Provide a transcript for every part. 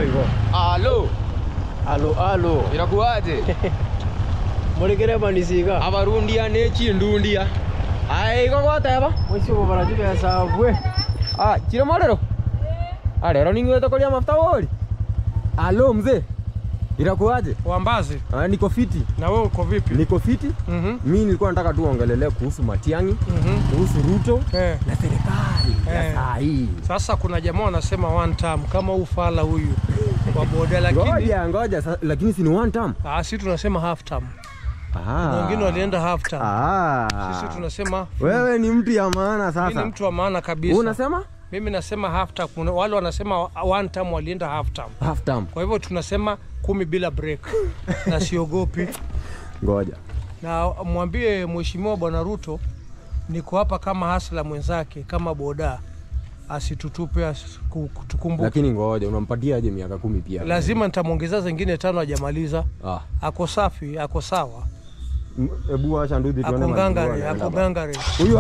hivyo. Alo. Inakuaje? Mulikire manisiga. Abarundia nechi ndundia. Ai gogote aba. Mwisho baraji pesa bwe. Chiro modero. Rero ningwete kolia mafuta woli. Alo mzee. Inakuaje? Wambazi. Niko fiti. Na wewe uko vipi? Niko fiti. Mimi nilikuwa nataka tu ongelelea kuhusu Matiang'i, kuhusu Ruto na serikali ya saa hii. Sasa kuna jamaa wanasema one term kama ufala huyu wa boda, lakini ngoja lakini si ni one term. Sisi tunasema half term. Wengine walienda half term. Sisi tunasema wewe ni mtu ya maana sasa. Mimi ni mtu wa maana kabisa. Unasema? Mimi nasema half term. Wale wanasema one term walienda half term. Half term. Kwa hivyo tunasema 10 bila break. Na siogopi. Ngoja. Na mwambie mheshimiwa Bwana Ruto niko hapa kama hasla mwenzake, kama boda, asitutupe tukumbuke. Lakini ngoja, unampatia aje miaka 10 pia? Lazima nitamuongeza zingine 5 hajamaliza. Ako safi, ako sawa. Ebu acha ndudi tuone mambo. Ako gangare. Huyu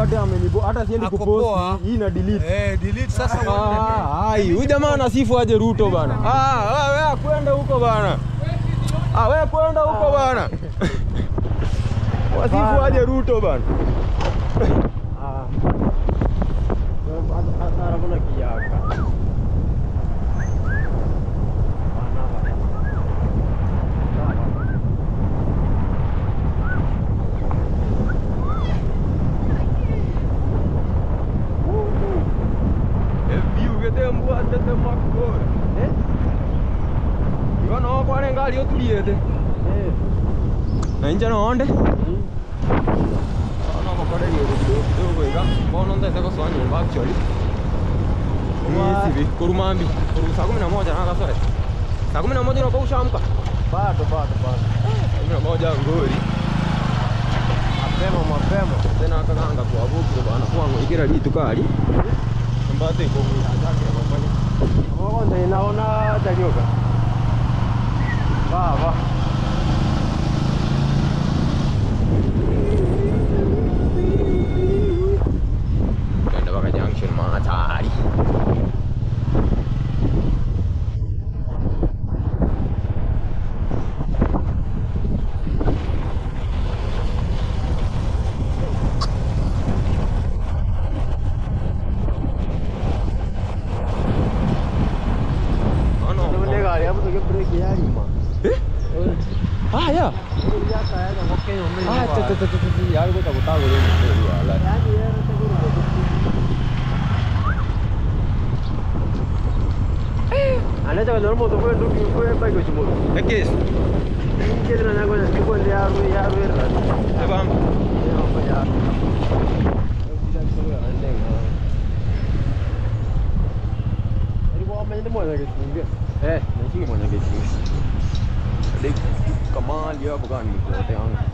hata siendi kupost hii na delete. Delete sasa. Huyu jamaa anasifu aje Ruto bana. Wewe kwenda huko bana. Wewe kwenda huko bana. Wasifu aje Ruto bana. Hata kuna kiaka. Ngali otuliete. Na inja no onde? Ana makore kidogo ika. Bono ndete ko swani nyumba choli. Hivi kurumambi. Saa 11 na kasore. Saa 11 unapo ushamka. Bado. 11 ngori. Mapema. Tena akaganga kwa buku bana kwa ngikira litu kali. Mbate ko muyatake bafanya. Kwanza inaona tanyoka. Va. Kanda baka junction matari. Ya. Algo te gustaba de la. Aneta cuando el moto fue para que se ¿Qué es? ¿Qué te nada con el tipo de ya verla? Se van. Nanti mana ke sini. Kamal dia bukan ni, kita tengok.